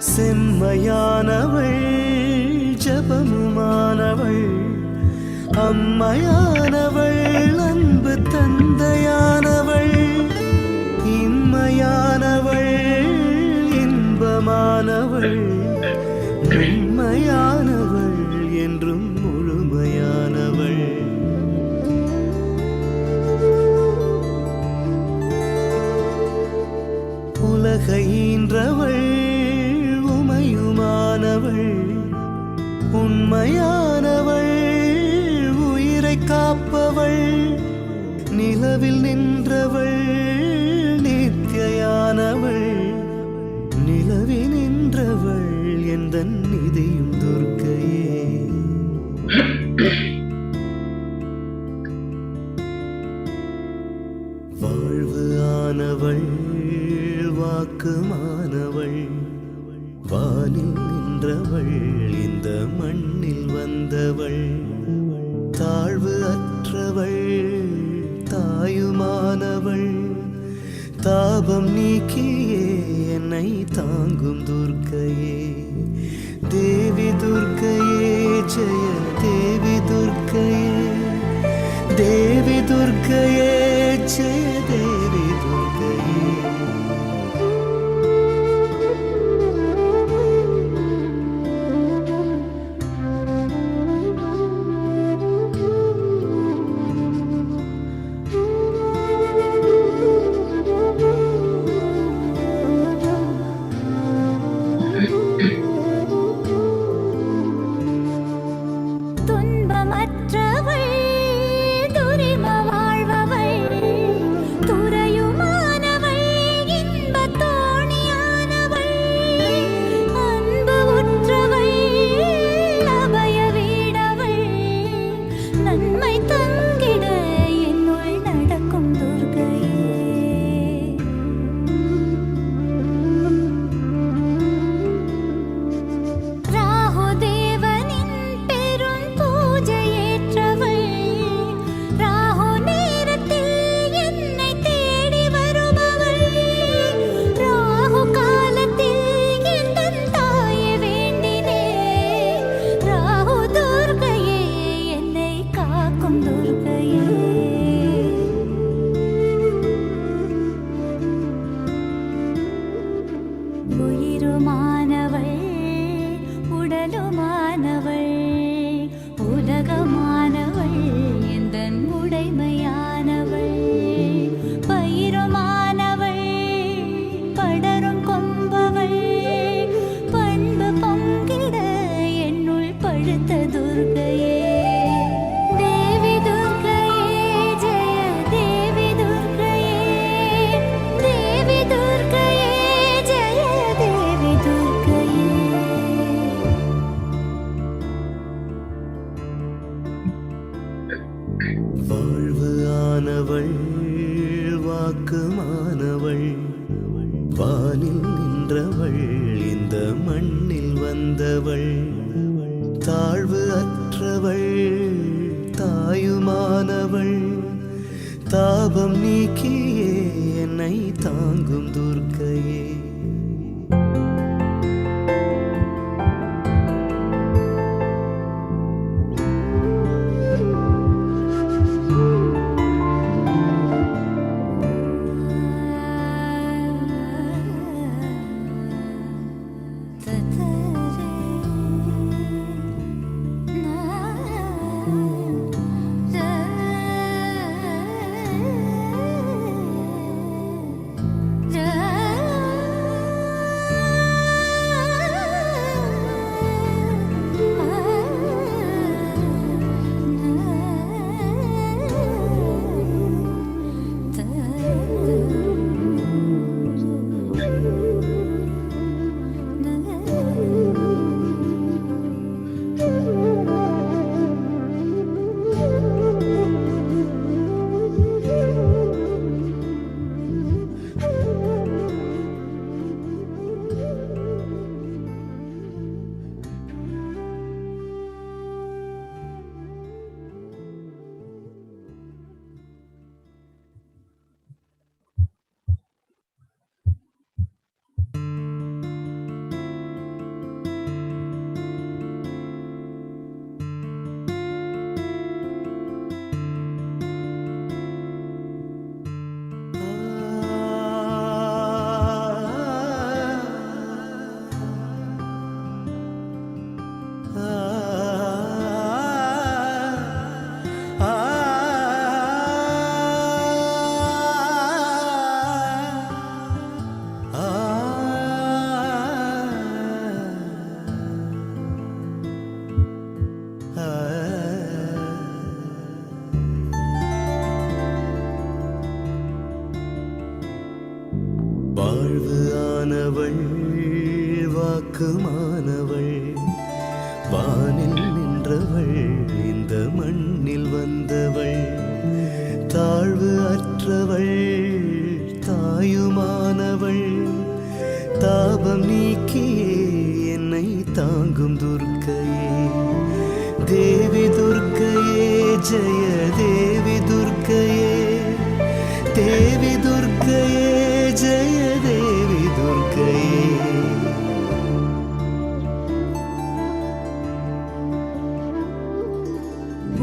செம்மையானவள் ஜபமுமானவள் அம்மையானவள் அன்பு தந்தையானவள் இம்மையானவள் இன்பமானவள் உண்மையானவள் என்றும் முழுமையானவள். உலகை ஈன்றவள் உமையுமானவள் உண்மையானவள் உயிரை காப்பவள் நிலவில் நின்றவள் நித்யானவள் நிலவில் நின்றவள் எந்தன் நிதியும் துர்க்கையே. வாழ்வு ஆனவள் வாக்குமானவள் வானில் நின்றவள் இந்த மண்ணில் வந்தவள் தாழ்வு அற்றவள் தாயுமானவள் தாபம் நீக்கியே என்னை தாங்கும் துர்க்கையே. தேவி துர்க்கையே ஜெய தேவி துர்க்கையே தேவி துர்க்கையே ஜெய தேவி துர்க்கையே. வாழ்வு ஆனவள் வாக்குமானவள் வானில் நின்றவள் இந்த மண்ணில் வந்தவள் தாழ்வு அற்றவள் தாயுமானவள் தாபம் நீக்கியே என்னை தாங்கும் துர்க்கையே. வாக்குமானவள், வானில் நின்றவள், இந்த மண்ணில் வந்தவள், தாழ்வு அற்றவள், தாயுமானவள், தாபம் நீக்கியே என்னை தாங்கும் துர்க்கையே, தேவி துர்க்கையே, ஜெய தேவி துர்க்கையே, தேவி துர்க்கையே, ஜெய தேவி துர்க்கையே.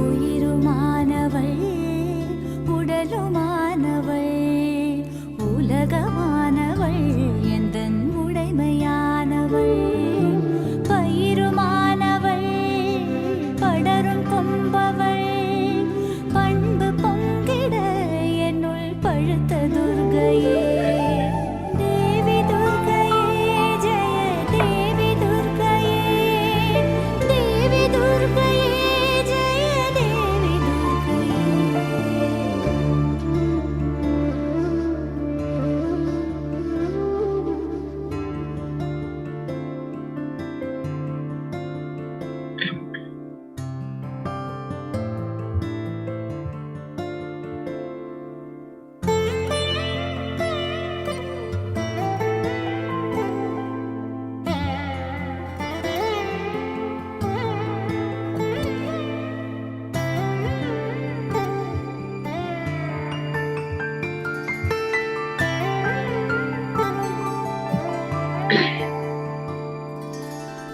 உயிருமானவள், உடலுமானவள், உலகமானவள், எந்தன் உடைமையானவள், பயிருமானவள், படரும் கொம்பவள், பண்பு பொங்கிட என்னுள் பழுத்த துர்க்கையே, தேவி துர்க்கையே, ஜெய தேவி துர்க்கையே, தேவி துர்க்கையே, ஜெய தேவி துர்க்கையே.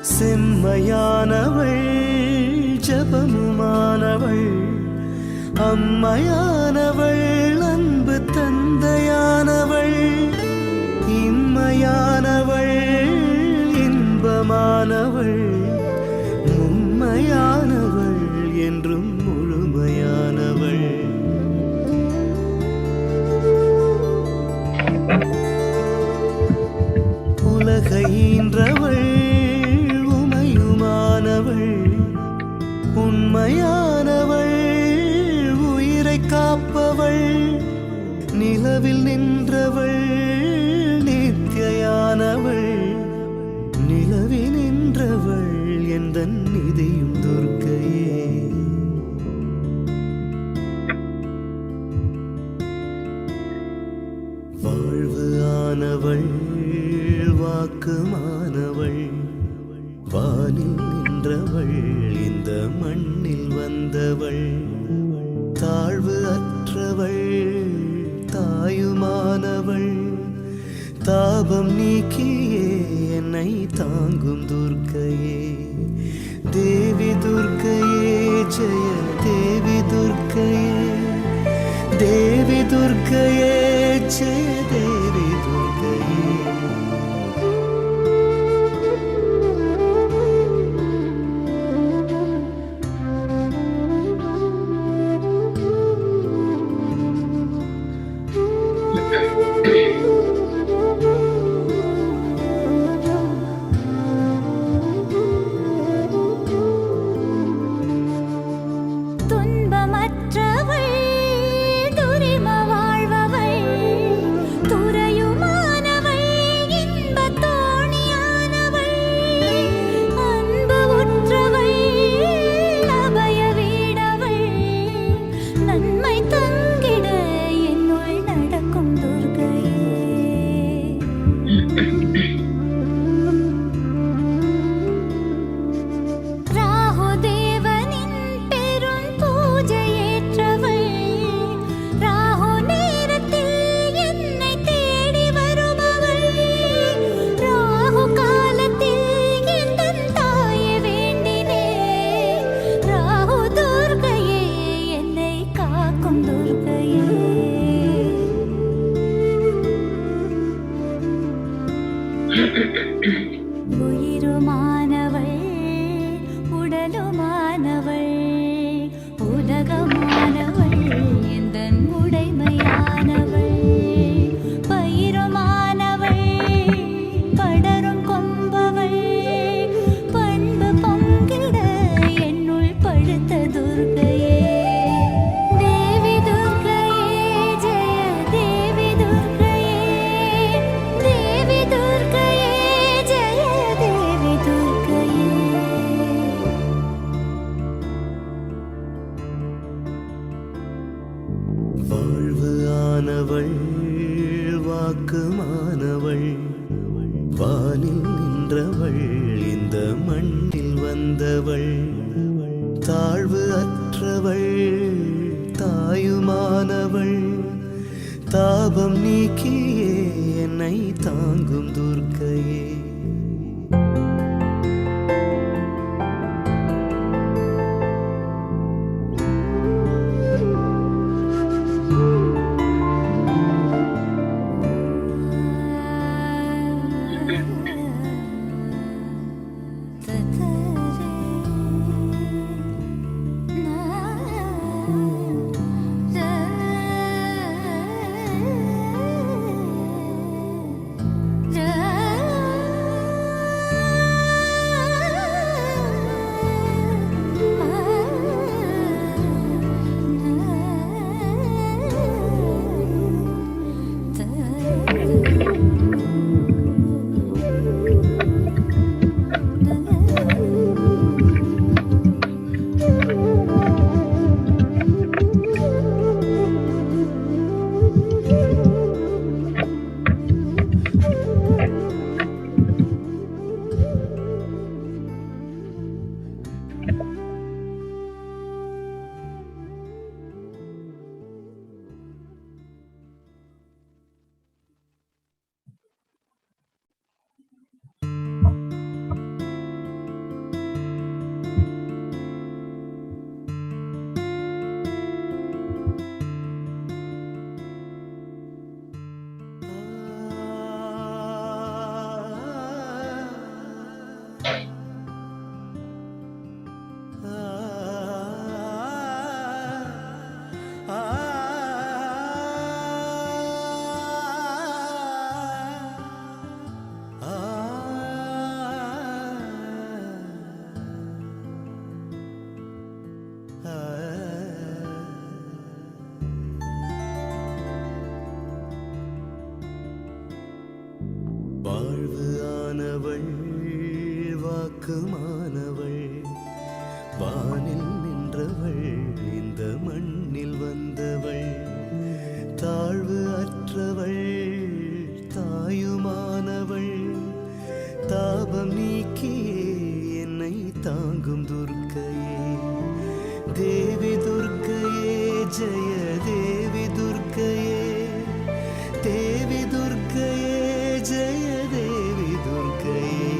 செம்மையானவள், ஜபமுமானவள், அம்மையானவள், அன்பு தந்தையானவள், இம்மையானவள், இன்பமானவள், உண்மையானவள், என்றும் முழுமையானவள், உலகை ஈன்றவள், உமையுமானவள், உண்மையானவள், உயிரை காப்பவள், நிலவில் நின்றவள், நித்யானவள், நிலவில் நின்றவள், எந்தன் நிதியும் துர்க்கையே, வாழ்வு ஆனவள், வாக்குமானவள், வானில் நின்றவள், இந்த மண்ணில் வந்தவள், தாழ்வு அற்றவள், தாயுமானவள், தாபம் நீக்கியே என்னை தாங்கும் துர்க்கையே, தேவி துர்க்கையே, ஜெய தேவி துர்க்கையே, தேவி துர்க்கையே, ஜெய தேவி துர்க்கையே. துன்பமற்றவள், துரிம வாழ்பவள், துரையுமானவள், இன்பத் தோணியானவள், அன்பு உற்றவள், அபய வீடவள், நன்மை தங்கிட என்னுள் நடக்கும் துர்க்கையே, ராகு தேவனின் பெரும் பூஜையேற்றவள், ராகு நேரத்தில் என்னை தேடி வருபவள், ராகு காலத்தில் எந்தன் தாயை வேண்டினேன், ராகு துர்க்கையே, என்னை காக்கும் துர்க்கையே. உயிருமானவள், உடலுமானவள், உலகமானவள், எந்தன் உடைமையானவள், பயிருமானவள், படரும் கொம்பவள், பண்பு பொங்கிட என்னுள் பழுத்த துர்க்கையே, தேவி துர்க்கையே, ஜெய தேவி துர்க்கையே, தேவி துர்க்கையே, ஜெய தேவி வந்தவள், தாழ்வு அற்றவள், தாயுமானவள், தாபம் நீக்கியே என்னை தாங்கும் துர்க்கையே. வாழ்வு ஆனவள், வாக்குமானவள், வானில் நின்றவள், இந்த மண்ணில் வந்தவள், தாழ்வு அற்றவள், தாயுமானவள், தாபம் நீக்கியே என்னை தாங்கும் துர்க்கையே. தேவி துர்க்கையே, ஜெய தேவி துர்க்கையே, தேவி துர்க்கையே, ஜெய தேவி துர்க்கையே.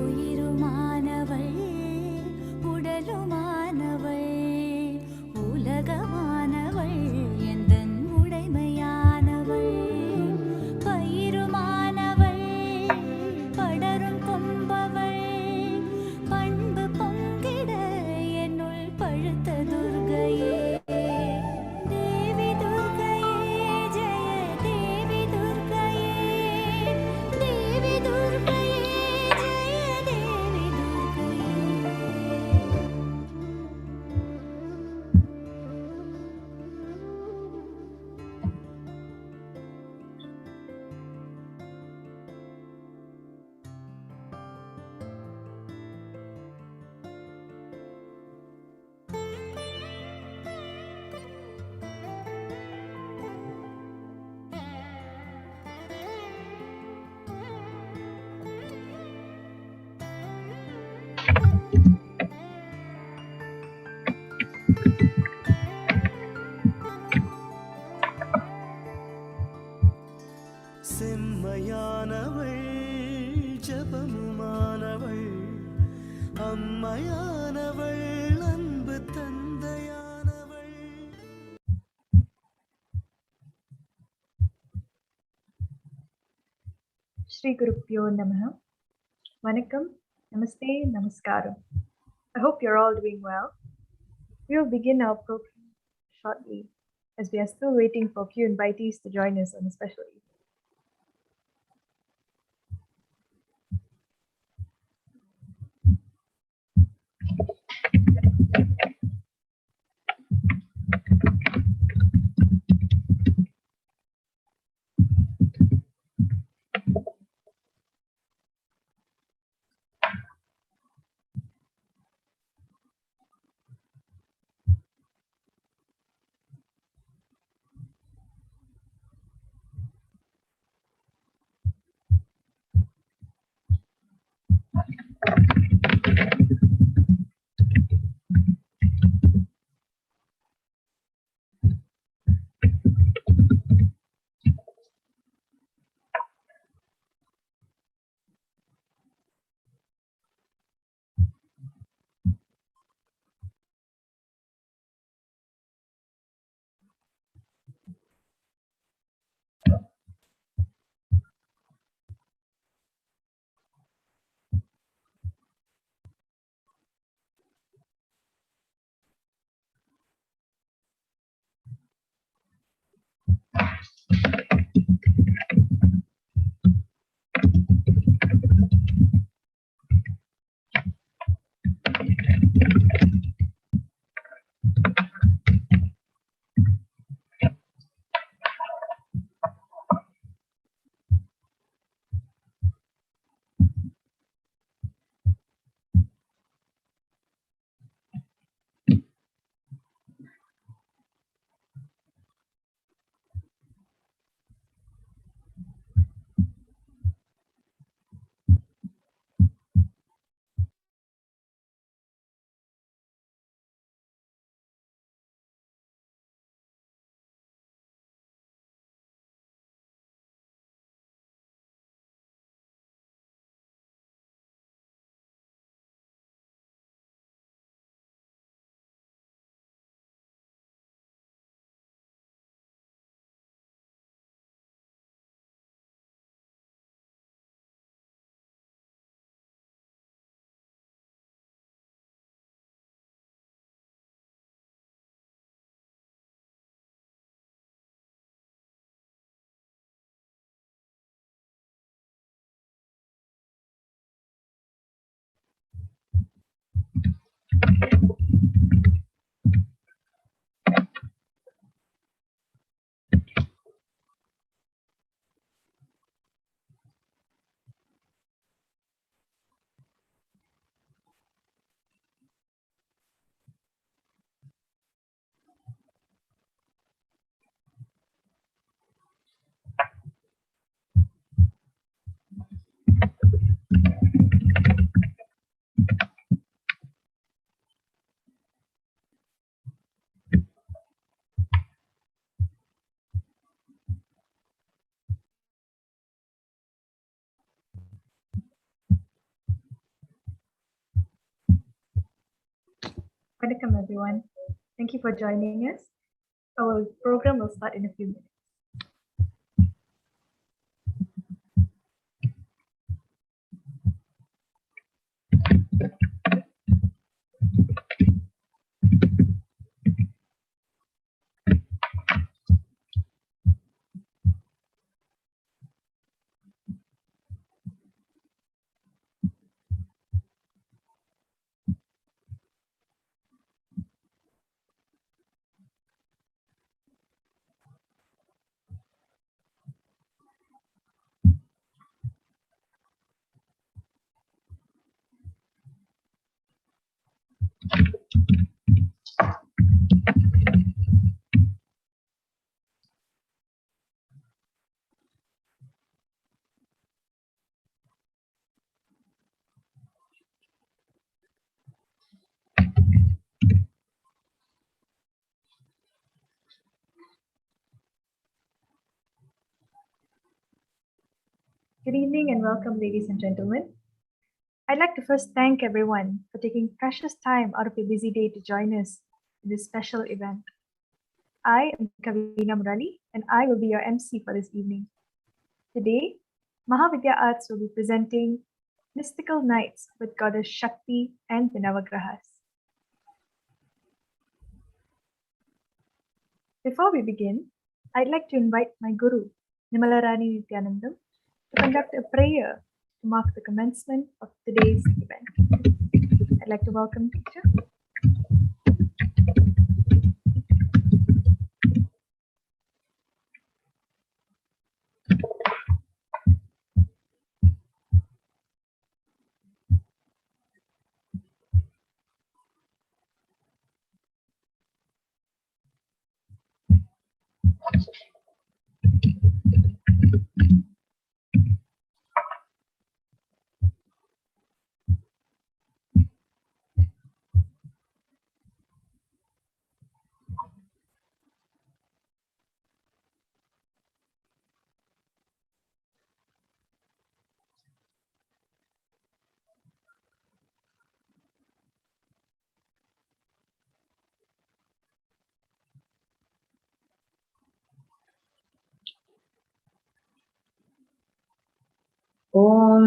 உயிருமானவள், உடலுமானவள், உலகமானவள், எந்தன் உடைமையானவள், பயிருமானவள், படரும் கொம்பவள், பண்பு பொங்கிட என்னுள் பழுத்த துர்க்கையே. தேவி துர்க்கையே, ஜெய தேவி துர்க்கையே, தேவி துர்க்கையே, ஜெய தேவி துர்க்கையே. செம்மையானவள், ஜபமுமானவள், அம்மையானவள், அன்பு தந்தையானவள். Shri Gurupyo Namaha. Vanakkam, Namaste, Namaskaram. I hope you're all doing well. We will begin our program shortly as we are still waiting for few invitees to join us on a special evening. Welcome everyone. Thank you for joining us. Our program will start in a few minutes. Good evening and welcome, ladies and gentlemen. I'd like to first thank everyone for taking precious time out of your busy day to join us in this special event. I am Kavina Murali and I will be your MC for this evening. Today, Mahavidya Arts will be presenting Mystical Nights with Goddess Shakti and the Navagrahas. Before we begin, I'd like to invite my Guru, Namalarani Nityanandam, to conduct a prayer to mark the commencement of today's event. I'd like to welcome teacher. Om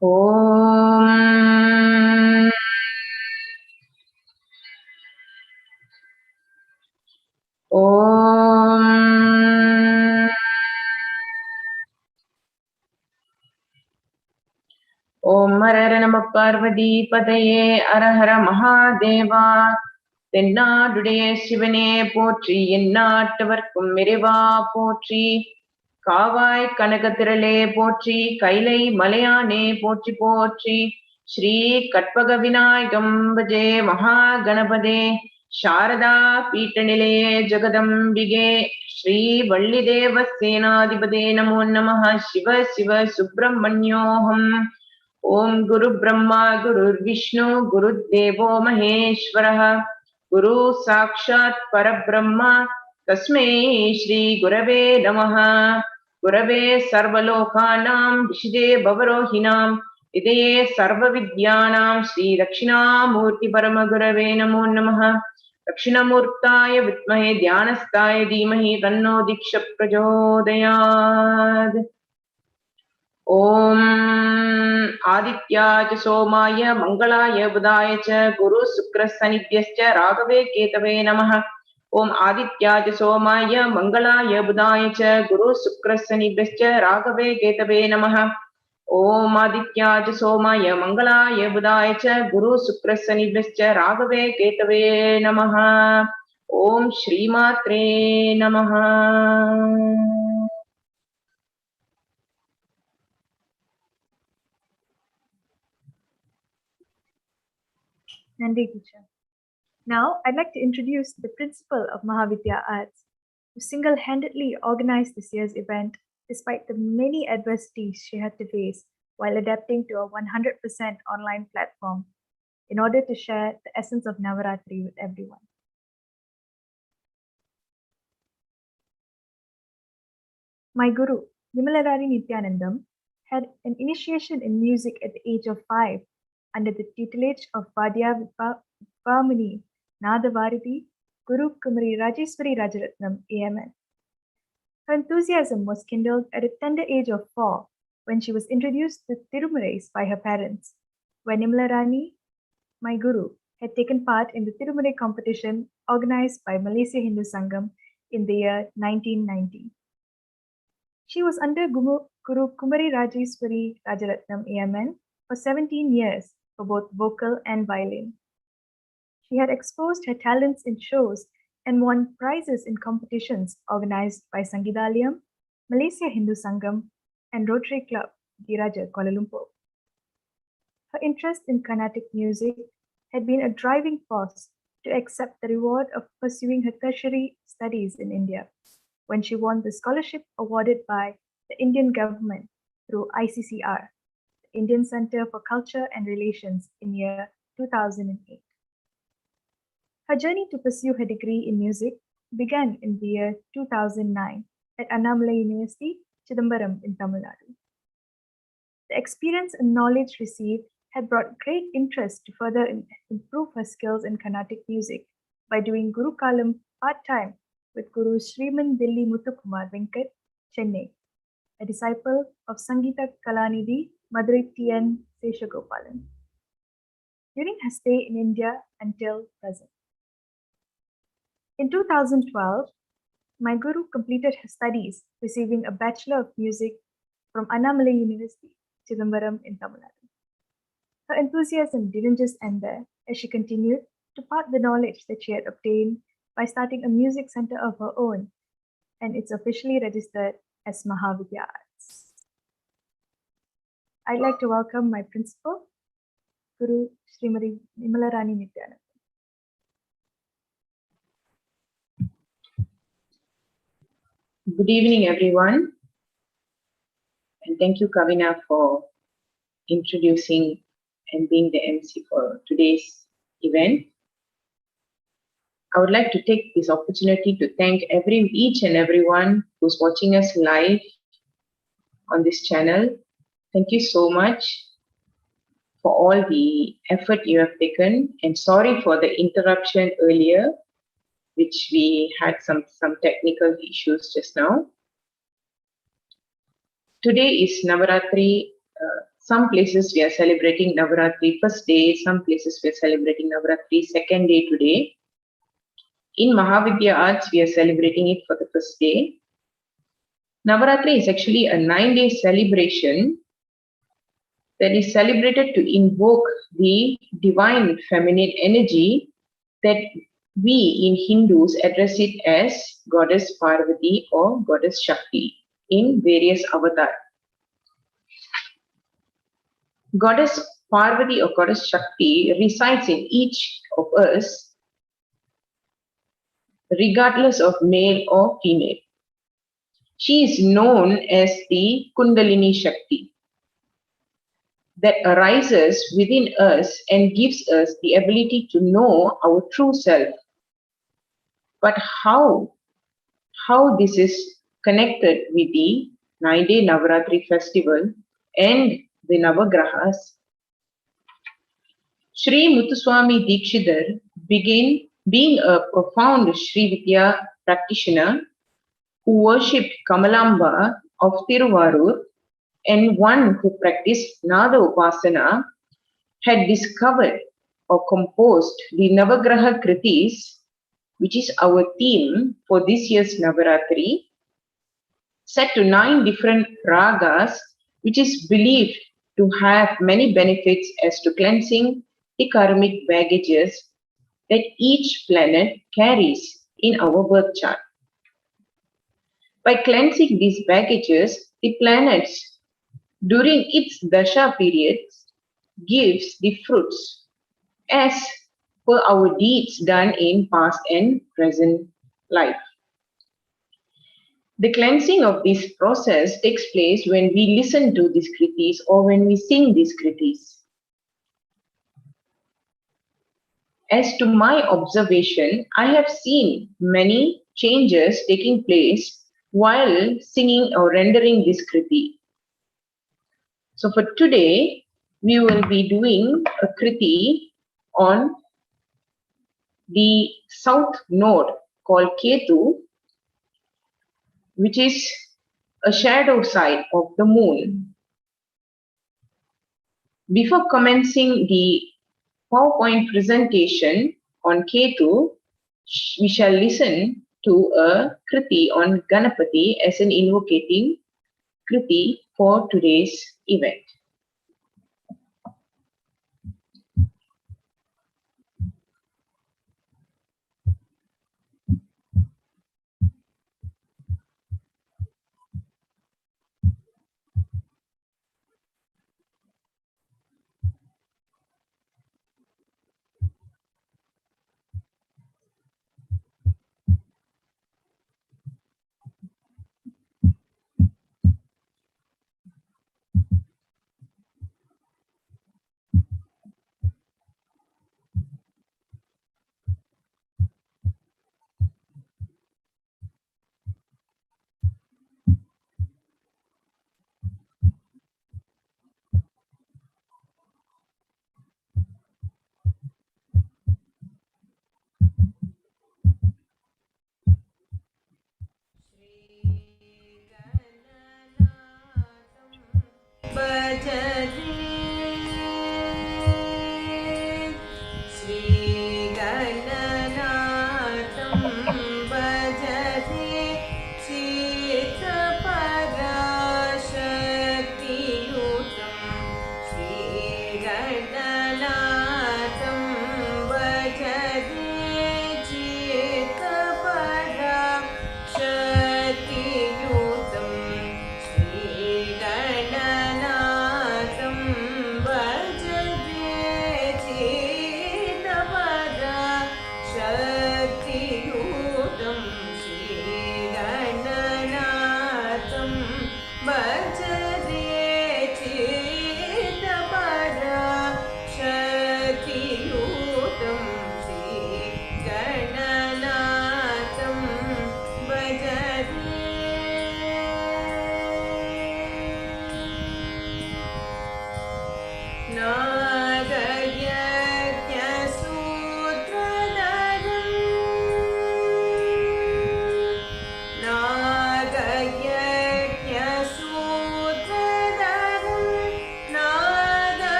Om Om Om Hara Namah Parvati Pataye Hara Hara Mahadeva தென்னாடுடைய சிவனே போற்றி எந்நாட்டவர்க்கும் இறைவா போற்றி காவாய் கனகத்திரளே போற்றி கைலை மலையானே போற்றி போற்றி ஸ்ரீ கற்பக விநாயகம் பஜே மகாகணபதே சாரதா பீட்டநிலையே ஜெகதம்பிகே ஸ்ரீ வள்ளி தேவ சேனாதிபதே நமோ நமः சிவ சிவ சுப்பிரமணியோகம் ஓம் குரு பிரம்மா குருர் விஷ்ணு குருதேவோ மகேஸ்வரः गुरु साक्षात् परब्रह्मा तस्मै श्री गुरवे नमः गुरवे सर्वलोकानां विषिदे भवरोहिणां विदये सर्वविद्यानां श्री दक्षिणामूर्ति परमगुरवे नमो नमः दक्षिणमूर्ताय विद्महे ध्यानस्थाय धीमहि तन्नो दीक्षः प्रचोदयात् ओम आदित्याय सोमाय मंगलाय बुधाय च गुरु शुक्र शनिभ्यश्च राघवे केतवे नमः ओम आदित्याय सोमाय मंगलाय बुधाय च गुरु शुक्र शनिभ्यश्च राघवे केतवे नमः ओम आदित्याय सोमाय मंगलाय बुधाय च गुरु शुक्र शनिभ्यश्च राघवे केतवे नमः ओम श्रीमात्रे नमः Nandi teacher. Now, I'd like to introduce the principal of Mahavidya Arts, who single-handedly organized this year's event despite the many adversities she had to face while adapting to a 100% online platform in order to share the essence of Navarathri with everyone. My Guru, Vimalarari Nityanandam, had an initiation in music at the age of 5 under the tutelage of Vadya Vipamani Navarathri Guru Kumari Rajeswari Rajaratnam AMN. Her enthusiasm was kindled at a tender age of 4 when she was introduced to Tirumurais by her parents, when Nimilarani, my guru, had taken part in the Tirumurai competition organized by Malaysia Hindu Sangam in the year 1990. She was under Guru Kumari Rajeswari Rajaratnam AMN for 17 years for both vocal and violin. She had exposed her talents in shows and won prizes in competitions organized by Sangeethalayam, Malaysia Hindu Sangam, and Rotary Club, Giraja, Kuala Lumpur. Her interest in Carnatic music had been a driving force to accept the reward of pursuing her tertiary studies in India, when she won the scholarship awarded by the Indian government through ICCR, the Indian Centre for Culture and Relations, in year 2008. Her journey to pursue her degree in music began in the year 2009 at Annamalai University, Chidambaram in Tamil Nadu. The experience and knowledge received had brought great interest to further improve her skills in Carnatic music by doing Guru Kalam part-time with Guru Sriman Dilli Muthukumar Venkat, Chennai, a disciple of Sangeeta Kalanidhi Madurai T.N. Seshagopalan, during her stay in India until present. In 2012, my guru completed her studies, receiving a Bachelor of Music from Annamalai University, Chidambaram in Tamil Nadu. Her enthusiasm didn't just end there, as she continued to part the knowledge that she had obtained by starting a music center of her own, and it's officially registered as Mahavidya Arts. I'd like to welcome my principal, Guru Srimati Nimilarani Nityananda. Good evening, everyone. And thank you, Kavina, for introducing and being the MC for today's event. I would like to take this opportunity to thank each and everyone who's watching us live on this channel. Thank you so much for all the effort you have taken, and sorry for the interruption earlier, which we had some technical issues just now. Today is Navarathri. Some places we are celebrating Navarathri first day, some places we are celebrating Navarathri second day today. In Mahavidya Arts, we are celebrating it for the first day. Navaratri is actually a 9-day celebration that is celebrated to invoke the divine feminine energy that we in Hindus address it as Goddess Parvati or Goddess Shakti in various avatars. Goddess Parvati or Goddess Shakti resides in each of us, regardless of male or female. She is known as the Kundalini Shakti that arises within us and gives us the ability to know our true self. But how this is connected with the 9-day Navaratri festival and the Navagrahas? Sri Muthuswami Dikshidhar began being a profound Sri Vidya practitioner who worshipped Kamalamba of Tiruvarur and one who practiced Nada Upasana, had discovered or composed the Navagraha Kritis, which is our theme for this year's Navaratri, set to 9 different ragas, which is believed to have many benefits as to cleansing the karmic baggages that each planet carries in our birth chart. By cleansing these baggages, the planets during its dasha periods gives the fruits as per our deeds done in past and present life. The cleansing of this process takes place when we listen to these kritis or when we sing these kritis. As to my observation, I have seen many changes taking place while singing or rendering this kriti. So for today, we will be doing a kriti on the south node called Ketu, which is a shadow side of the moon. Before commencing the PowerPoint presentation on Ketu, we shall listen to a kriti on Ganapati as an invocating kriti for today's event.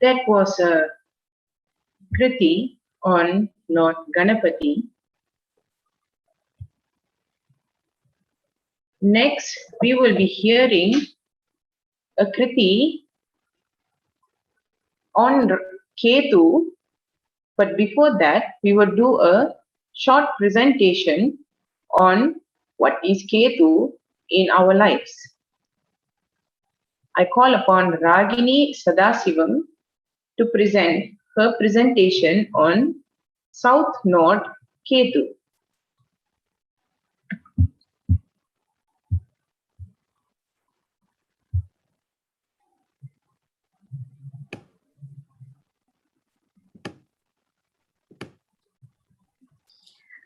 That was a kriti on Lord Ganapati. Next, we will be hearing a kriti on Ketu, but before that, we will do a short presentation on what is Ketu in our lives. I call upon Ragini Sadasivam to present her presentation on South Node Ketu.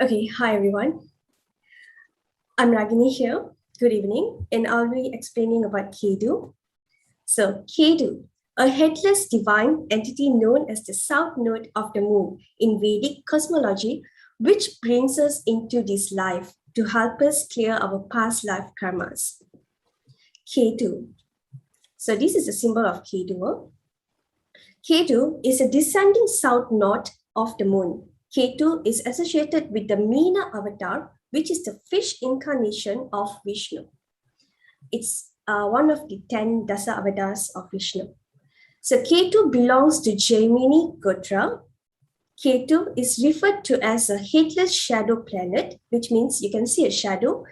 Okay, hi everyone. I'm Ragini here. Good evening, and I'll be explaining about Ketu. So, Ketu, a headless divine entity known as the south node of the moon in Vedic cosmology, which brings us into this life to help us clear our past life karmas. Ketu. So, this is a symbol of Ketu. Ketu is a descending south node of the moon. Ketu is associated with the Meena avatar, which is the fish incarnation of Vishnu. It's one of the 10 Dasa avatars of Vishnu. So Ketu belongs to Jaimini Gotra. Ketu is referred to as a headless shadow planet, which means you can see a shadow,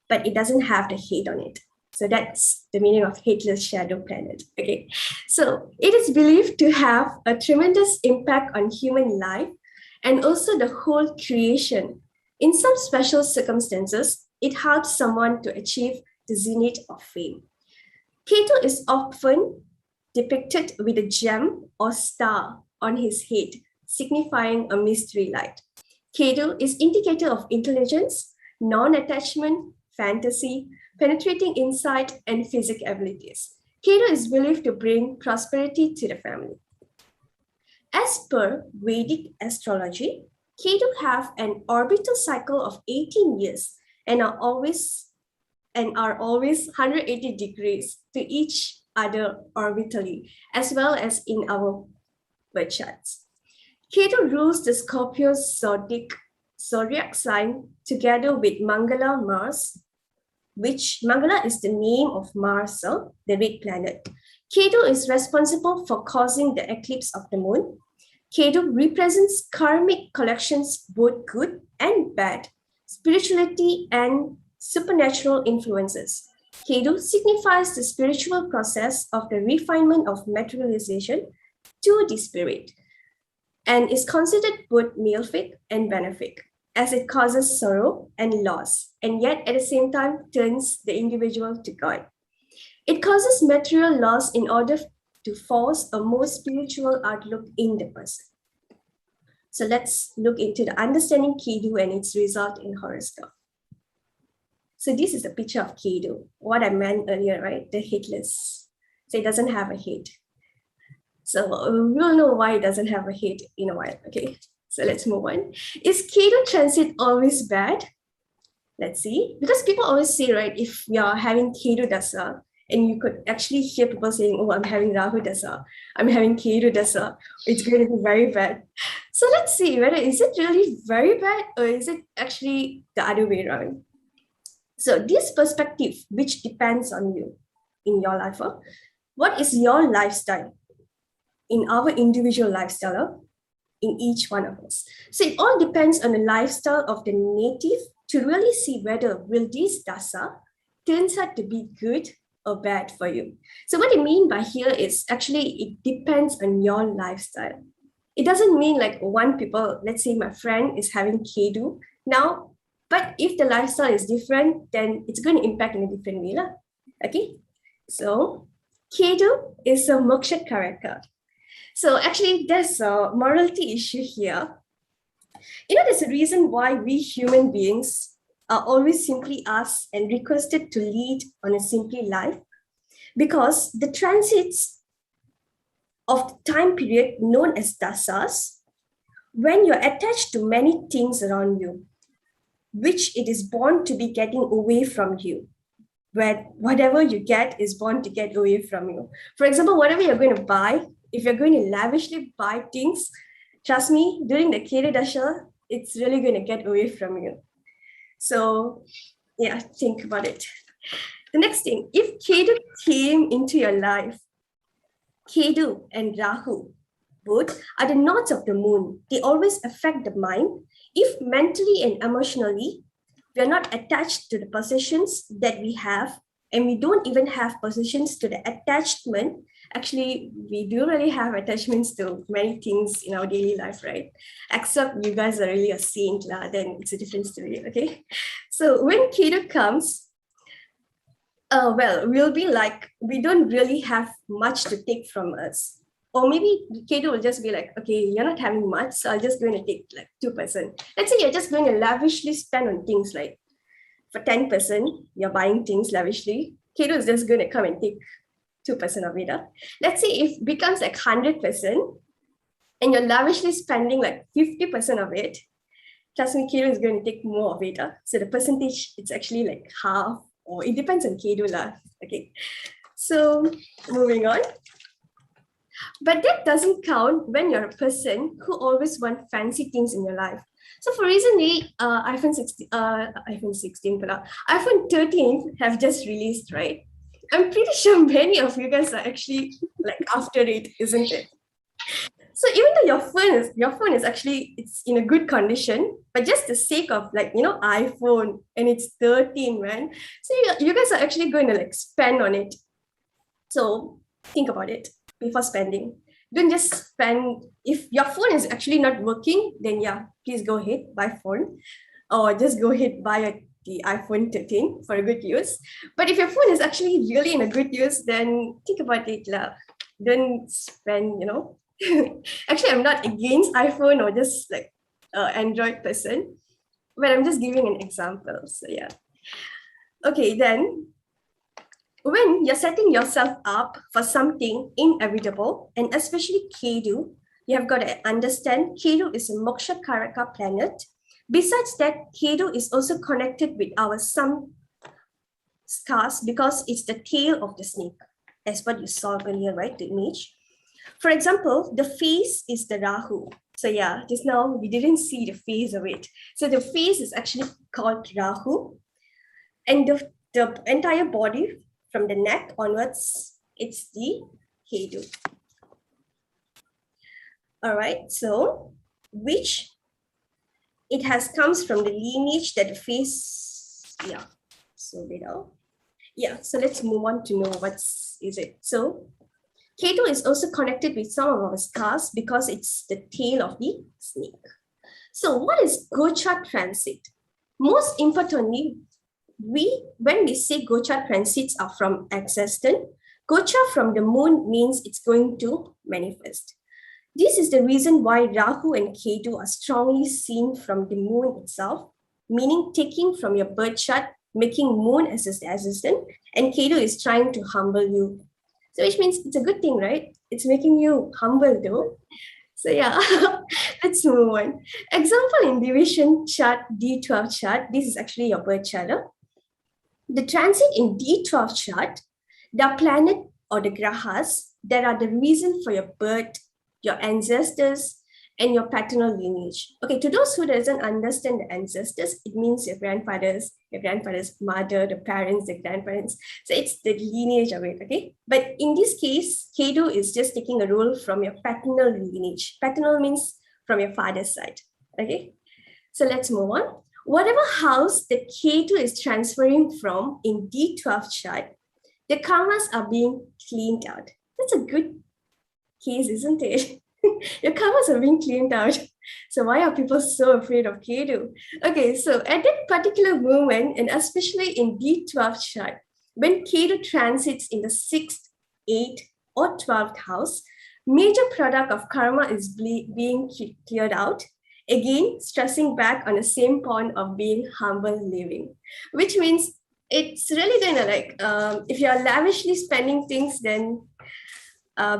but it doesn't have the head on it. So that's the meaning of headless shadow planet. Okay, so it is believed to have a tremendous impact on human life and also the whole creation. In some special circumstances, it helps someone to achieve the zenith of fame. Ketu is often depicted with a gem or star on his head, signifying a mystery light. Ketu is indicator of intelligence, non-attachment, fantasy, penetrating insight, and physical abilities. Ketu is believed to bring prosperity to the family. As per Vedic astrology, Ketu have an orbital cycle of 18 years and are always 180 degrees to each other orbitally, as well as in our birth charts. Ketu rules the Scorpio zodiac sign together with Mangala Mars, which Mangala is the name of Mars, the red planet. Ketu is responsible for causing the eclipse of the moon. Ketu represents karmic collections, both good and bad, spirituality and supernatural influences. Ketu signifies the spiritual process of the refinement of materialization to the spirit and is considered both malefic and benefic, as it causes sorrow and loss, and yet at the same time turns the individual to God. It causes material loss in order to force a more spiritual outlook in the person. So let's look into the understanding Ketu and its result in horoscope. So this is a picture of Ketu, what I meant earlier, right? The headless. So it doesn't have a head. So we'll know why it doesn't have a head in a while, okay? So let's move on. Is Ketu transit always bad? Let's see. Because people always say, right, if you're having Ketu Dasa, and you could actually hear people saying, oh, I'm having Rahu Dasa, I'm having Ketu Dasa, it's going to be very bad. So let's see whether is it really very bad or is it actually the other way around. So this perspective, which depends on you in your life, what is your lifestyle in our individual lifestyle in each one of us? So it all depends on the lifestyle of the native to really see whether will this Dasa turns out to be good or bad for you. So what I mean by here is actually it depends on your lifestyle. It doesn't mean like one people, let's say my friend is having Ketu now, but if the lifestyle is different, then it's going to impact in a different way. Okay, so Ketu is a moksha character. So actually there's a morality issue here. You know, there's a reason why we human beings are always simply asked and requested to lead on a simply life, because the transits of the time period known as dasas, when you're attached to many things around you, which it is born to be getting away from you. where whatever you get is born to get away from you. For example, whatever you're going to buy, if you're going to lavishly buy things, trust me, during the Ketu Dasha, it's really going to get away from you. So yeah, think about it. The next thing, if Ketu came into your life, Ketu and Rahu, both are the nodes of the moon. They always affect the mind. If mentally and emotionally, we are not attached to the possessions that we have, and we don't even have possessions to the attachment. Actually, we do really have attachments to many things in our daily life, right? Except you guys are really a saint, then it's a different story, okay? So when Ketu comes, well, we'll be like, we don't really have much to take from us. Or maybe Ketu will just be like, okay, you're not having much, so I'm just going to take like 2%. Let's say you're just going to lavishly spend on things like, for 10%, you're buying things lavishly. Ketu is just going to come and take 2% of it. Let's say if it becomes like 100% and you're lavishly spending like 50% of it, trust me, Ketu is going to take more of it. So the percentage, it's actually like half, or it depends on Ketu. Okay, so moving on. But that doesn't count when you're a person who always want fancy things in your life. So for recently, iPhone 13 have just released, right? I'm pretty sure many of you guys are actually like after it, isn't it? So even though your phone is actually, it's in a good condition, but just the sake of like, iPhone, and it's 13, man. So you guys are actually going to like spend on it. So think about it before spending. Don't just spend. If your phone is actually not working, then yeah, please go ahead, buy phone, or just go ahead, buy the iPhone 13 for a good use. But if your phone is actually really in a good use, then think about it. Don't spend, Actually, I'm not against iPhone or just like Android person, but I'm just giving an example. So yeah. Okay, then when you're setting yourself up for something inevitable, and especially Ketu, you have got to understand Ketu is a Moksha Karaka planet. Besides that, Ketu is also connected with our some scars because it's the tail of the snake, as what you saw earlier, right? The image. For example, the face is the Rahu. So yeah, just now we didn't see the face of it. So the face is actually called Rahu. And the entire body from the neck onwards, it's the Ketu. All right, so which it has comes from the lineage that the face, yeah. So so let's move on to know what is it. So Ketu is also connected with some of our scars because it's the tail of the snake. So what is Gocha transit? Most importantly, when we say Gocha transits are from existence, Gocha from the moon means it's going to manifest. This is the reason why Rahu and Ketu are strongly seen from the moon itself, meaning taking from your birth chart, making moon as the assistant, and Ketu is trying to humble you. So which means it's a good thing, right? It's making you humble though. So yeah, let's move on. Example in division chart, D12 chart, this is actually your birth chart. The transit in D12 chart, the planet or the grahas that are the reason for your birth, your ancestors, and your paternal lineage. Okay, to those who doesn't understand the ancestors, it means your grandfather's mother, the parents, the grandparents. So it's the lineage of it, okay? But in this case, Ketu is just taking a role from your paternal lineage. Paternal means from your father's side, okay? So let's move on. Whatever house the Ketu is transferring from in D12 chart, the karmas are being cleaned out. That's a good case, isn't it? Your karmas are being cleaned out. So why are people so afraid of Ketu? Okay, so at that particular moment, and especially in D12 chart, when Ketu transits in the 6th, 8th, or 12th house, major product of karma is being cleared out. Again, stressing back on the same point of being humble living, which means it's really gonna like, if you're lavishly spending things, then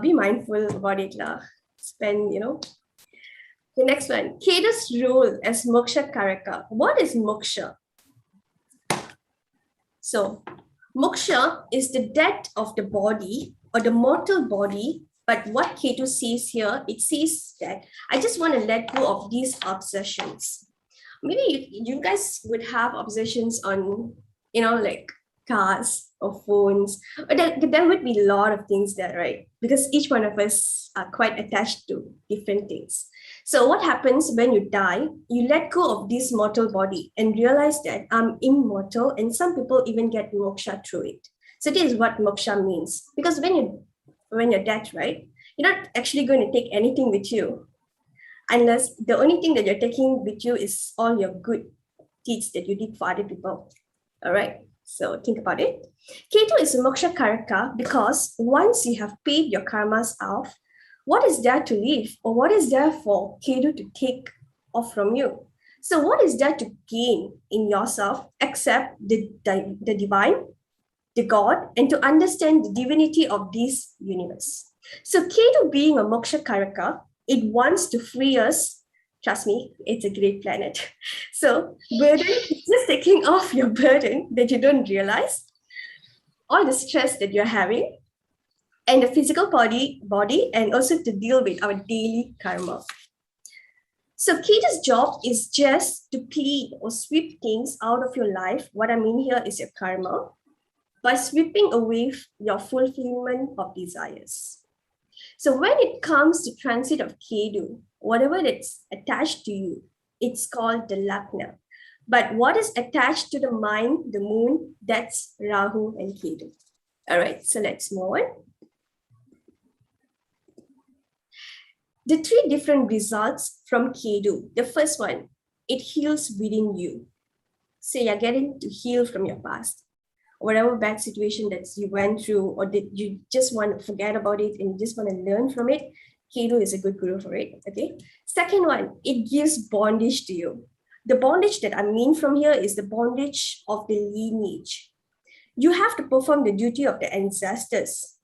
be mindful about it. Spend, The next one, Ketu's role as Moksha Karaka. What is Moksha? So, Moksha is the death of the body or the mortal body. But what Ketu says here, it says that I just want to let go of these obsessions. Maybe you guys would have obsessions on, like cars or phones. Or there would be a lot of things there, right? Because each one of us are quite attached to different things. So what happens when you die? You let go of this mortal body and realize that I'm immortal, and some people even get moksha through it. So this is what moksha means. Because when you're dead, right, you're not actually going to take anything with you, unless the only thing that you're taking with you is all your good deeds that you did for other people. All right, so think about it. Ketu is a moksha karaka because once you have paid your karmas off, what is there to leave, or what is there for Ketu to take off from you? So what is there to gain in yourself except the divine, the God, and to understand the divinity of this universe? So Ketu being a moksha karaka, it wants to free us. Trust me, it's a great planet. So burden is just taking off your burden that you don't realize, all the stress that you're having, and the physical body, and also to deal with our daily karma. So Ketu's job is just to clean or sweep things out of your life. What I mean here is your karma, by sweeping away your fulfillment of desires. So when it comes to transit of Ketu, whatever that's attached to you, it's called the Lagna. But what is attached to the mind, the moon, that's Rahu and Ketu. All right, so let's move on. The three different results from Ketu. The first one, it heals within you. So you're getting to heal from your past. Whatever bad situation that you went through, or that you just want to forget about it and you just want to learn from it, Ketu is a good guru for it, okay? Second one, it gives bondage to you. The bondage that I mean from here is the bondage of the lineage. You have to perform the duty of the ancestors.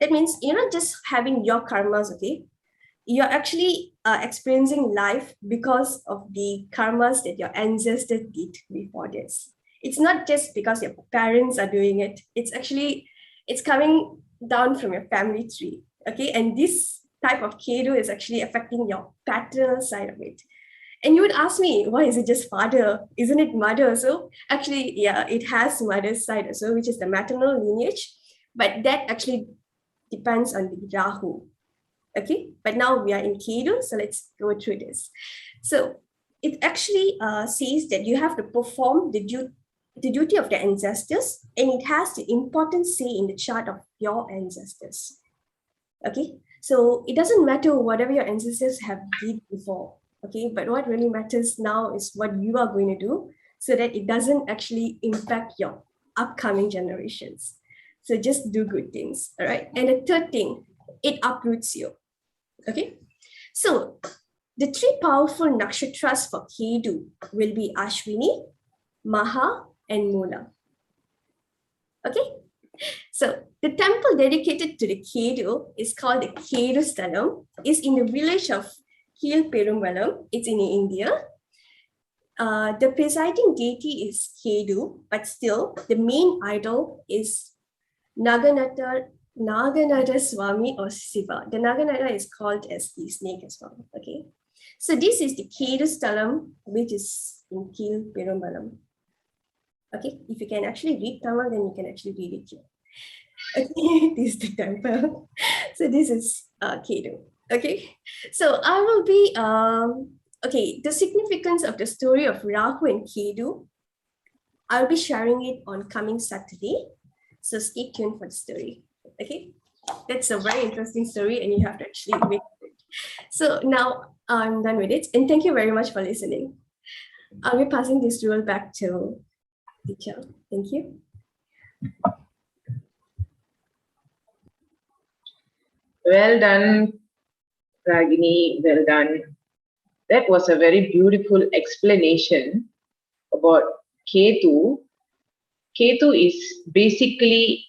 That means you're not just having your karmas, okay? You're actually experiencing life because of the karmas that your ancestors did before this. It's not just because your parents are doing it. It's coming down from your family tree, okay? And this type of Ketu is actually affecting your paternal side of it. And you would ask me, why is it just father? Isn't it mother? So actually, yeah, it has mother's side also, which is the maternal lineage, but that actually depends on the Rahu, okay? But now we are in Ketu, so let's go through this. So it actually says that you have to perform the duty of the ancestors, and it has the important say in the chart of your ancestors. Okay, so it doesn't matter whatever your ancestors have did before, okay, but what really matters now is what you are going to do so that it doesn't actually impact your upcoming generations. So just do good things, all right? And the third thing, it uproots you, okay? So the three powerful nakshatras for Ketu will be Ashwini, Maha, and Mula. Okay, so the temple dedicated to the Ketu is called the Ketu Sthalam. It's in the village of Kilperumbalam. It's in India. The presiding deity is Ketu, but still the main idol is Naganata Swami or Siva. The Naganata is called as the snake as well. Okay, so this is the Ketu Sthalam, which is in Kilperumbalam. Okay, if you can actually read Tamil, then you can actually read it here. Okay, this is the temple. So this is Ketu. Okay, so I will be, okay, the significance of the story of Rahu and Ketu, I'll be sharing it on coming Saturday. So stay tuned for the story. Okay, that's a very interesting story and you have to actually wait for it. So now I'm done with it, and thank you very much for listening. I'll be passing this role back to teacher. Thank you. Well done, Ragini, well done. That was a very beautiful explanation about Ketu. Ketu is basically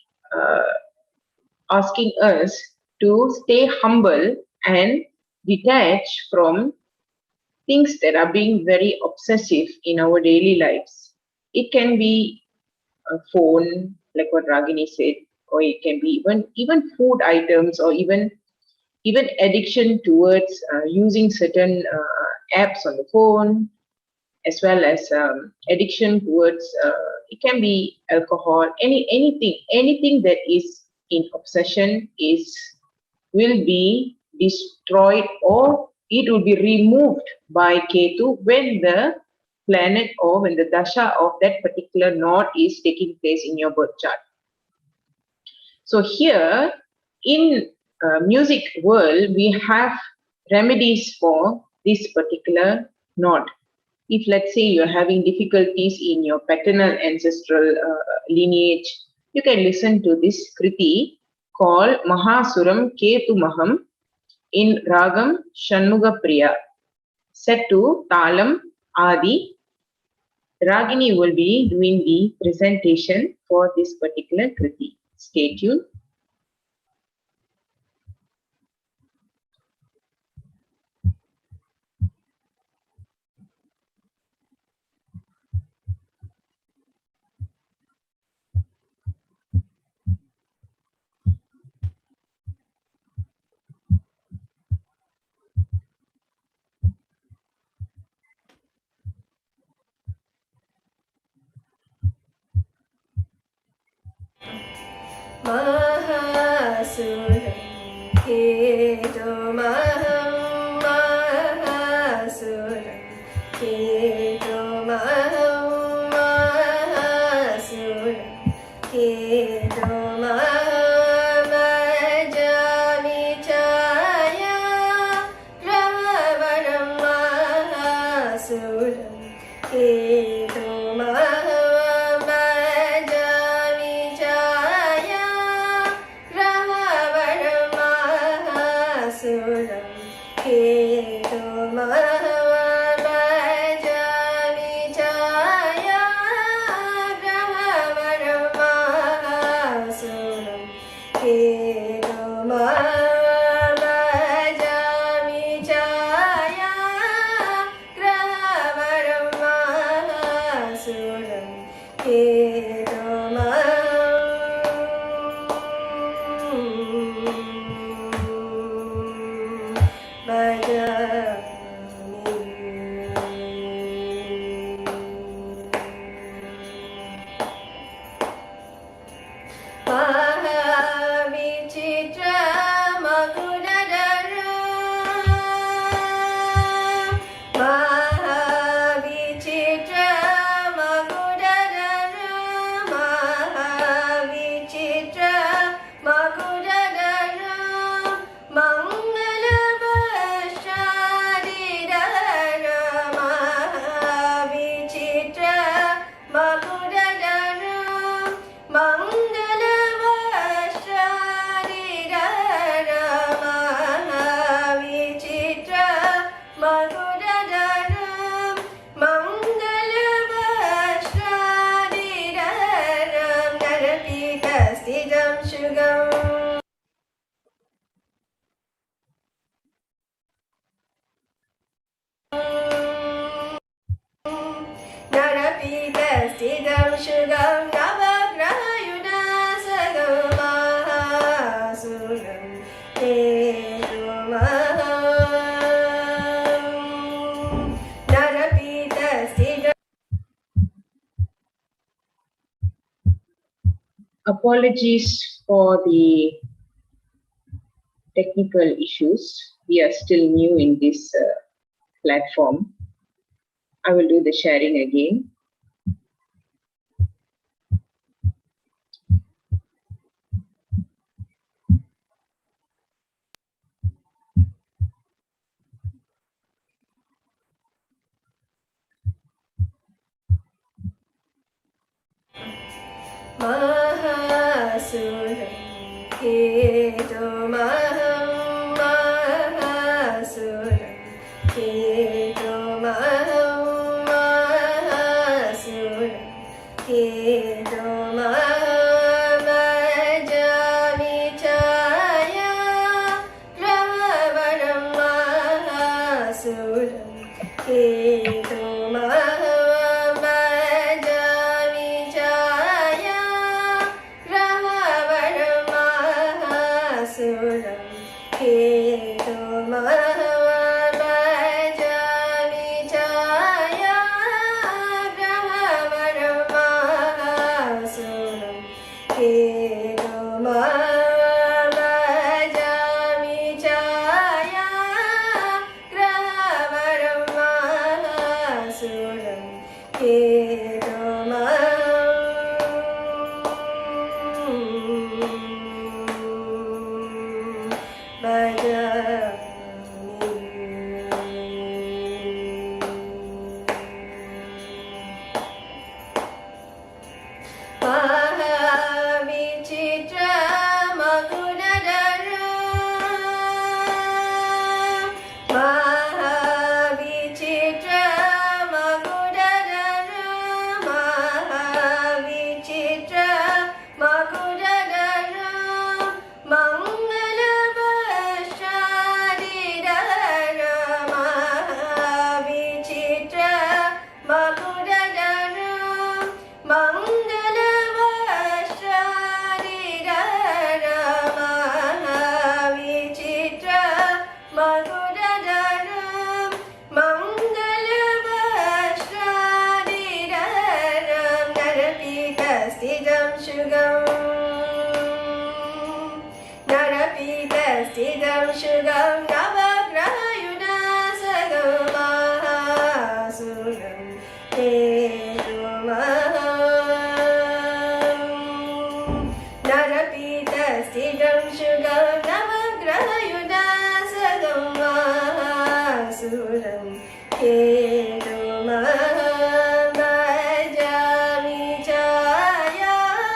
asking us to stay humble and detach from things that are being very obsessive in our daily lives. It can be a phone, like what Ragini said, or it can be even food items, or even addiction towards using certain apps on the phone, as well as addiction towards it can be alcohol, anything that is in obsession will be destroyed, or it will be removed by Ketu when the planet, or when the dasha of that particular node is taking place in your birth chart. So here in music world, we have remedies for this particular node. If let's say you're having difficulties in your paternal ancestral lineage, you can listen to this kriti called Mahasuram Ketu Maham in Ragam Shanmuga Priya, set to Talam Adi. Ragini will be doing the presentation for this particular kriti. Stay tuned. Mahasuram Ketu Maham Mahasuram Ketu Maham Mahasuram Ketu Maham Ajami Chaya Ravaram Mahasuram Ketu Maham Narapita Shugam Navagraha Yudasagam Mahasuram Ketu Maham Narapita Apologies for the technical issues. We are still new in this platform. I will do the sharing again. Mahasuram Ketu Maham Mahasuram Ketu Maham Mahasuram Suram Ketu Mahavaja Vichaya Grahavaram Suram Ketu Mahavaja Vichaya Grahavaram Suram Ketu Sidam Shugam Navagraha Yudasagam Mahasuram Ketu Maham Narapita Sidam Shugam Navagraha Yudasagam Mahasuram Ketu Maham Bhajami Chaya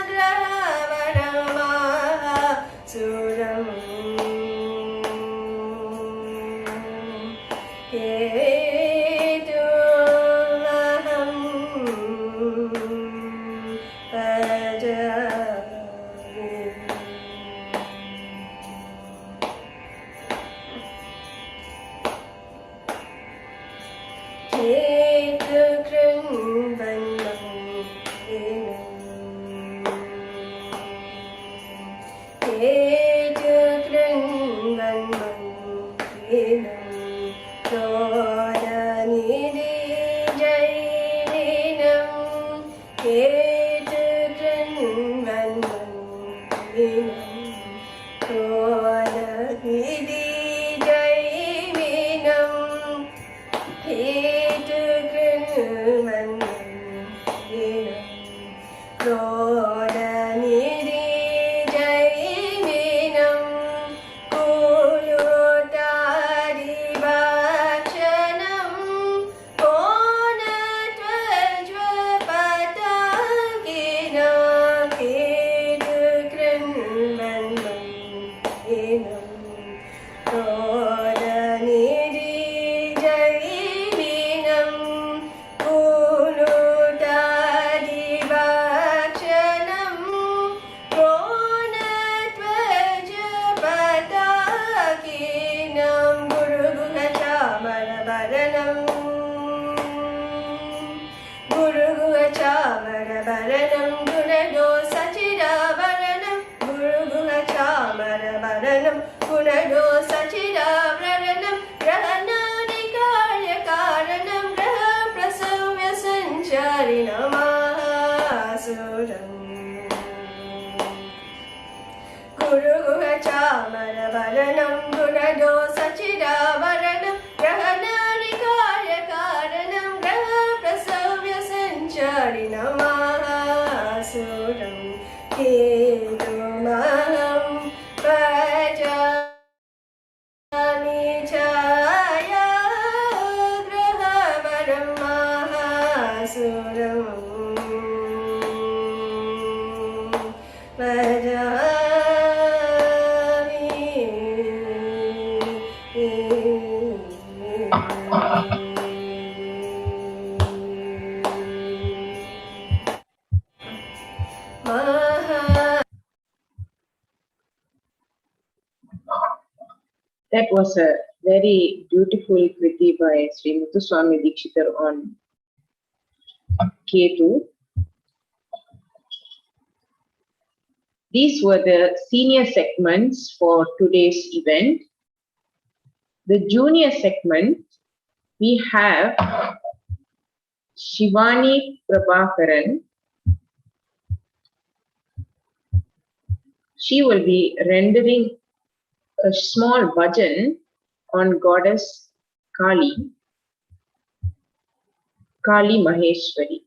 Grahavaram Mahasuram That was a very beautiful kriti by Sri Muthuswami Dikshitar on Ketu. These were the senior segments for today's event. The junior segment, we have Shivani Prabhakaran. She will be rendering a small bhajan on goddess Kali, Kali Maheshwari.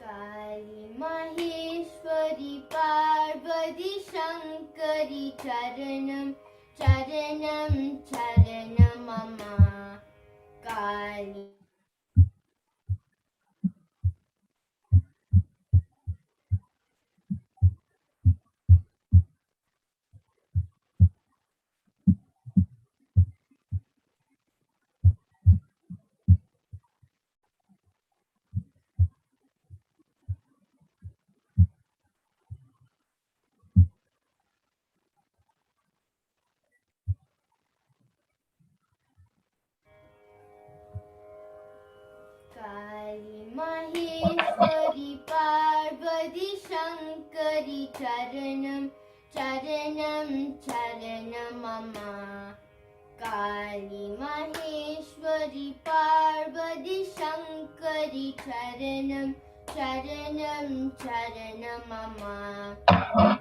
काली महेश्वरी पार्वती शंकरी चरणम चरणम चरणम मम काली काली महेश्वरी पार्वती शंकरी चरणम चरणम चरणम मम काली महेश्वरी पार्वती शंकरी चरणम चरणम चरणम मम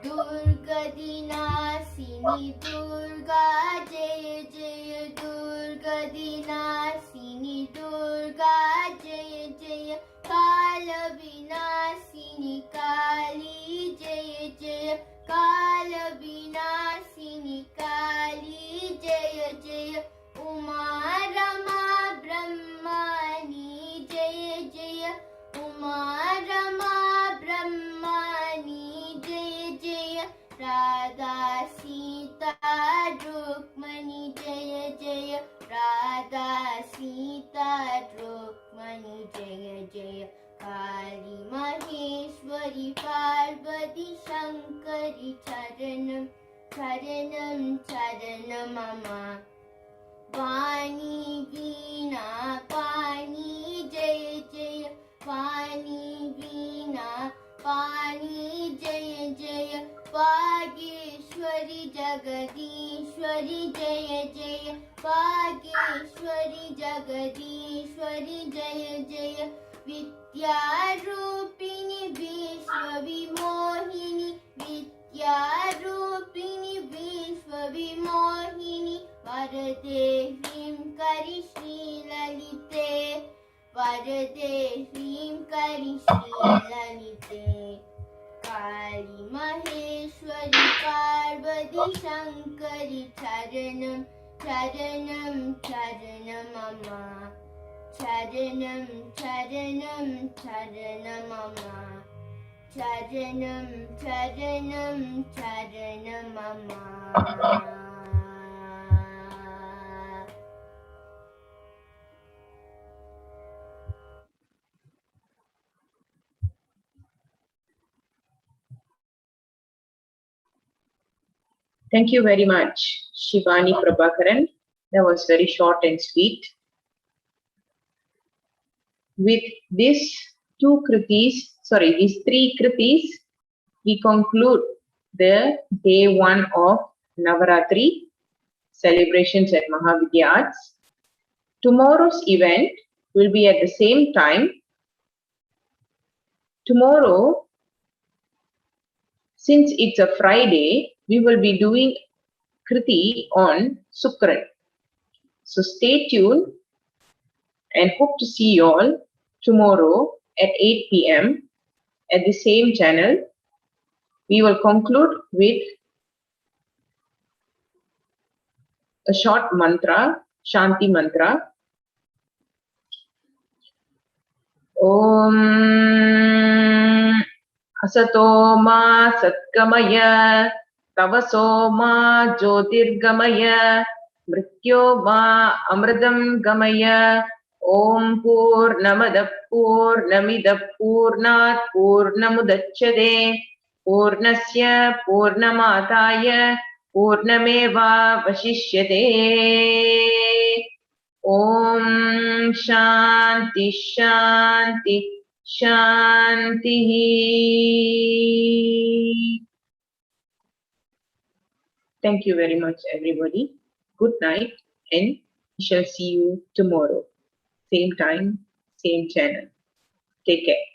दुर्गदिनाशिनी दुर्गा जय जय दुर्गदिनाशिनी दुर्गा जय जय काल विनाशिनी काली जय जय काल विनाशिनी काली जय जय उमा रमा ब्रह्माणी जय जय उमा रमा ब्रह्माणी जय जय राधा सीता रुक्मणी जय जय राधा सीता रुक्मणी जय जय काली महेश्वरी पार्वती शंकरी चरणम चरणम चरणम मम वाणी वीणा पाणी जय जय वाणी वीणा पाणी जय जय वागीश्वरी जगदीश्वरी जय जय वागीश्वरी जगदीश्वरी जय जय विद्यारूपिणी विश्वविमोहिनी विद्यारूपिणी विश्वविमोहिनी वरदे ह्रीं करि श्रीललिते वरदे ह्रीं करि श्रीललिते काली महेश्वरी पार्वती शंकरी चरणम चरणम चरणम मम चरणम चरणम चरणम मम चरणम चरणम चरणम मम Thank you very much, Shivani Prabhakaran. That was very short and sweet. With these three kritis, we conclude the day one of Navarathri celebrations at Mahavidya Arts. Tomorrow's event will be at the same time. Tomorrow, since it's a Friday, we will be doing kriti on Sukran. So stay tuned and hope to see you all tomorrow at 8 p.m. at the same channel. We will conclude with a short mantra, Shanti mantra. Om Asato ma Satgamaya Tavaso ma Jyotirgamaya Mrityo ma Amridam Gamaya Om Purnamadah Purnamidah Purnat Purnamudachyate Purnasya Purnamataya Purnameva Vashishyate. Om Shanti Shanti Shanti. Thank you very much, everybody. Good night, and we shall see you tomorrow. Same time, same channel. Take care.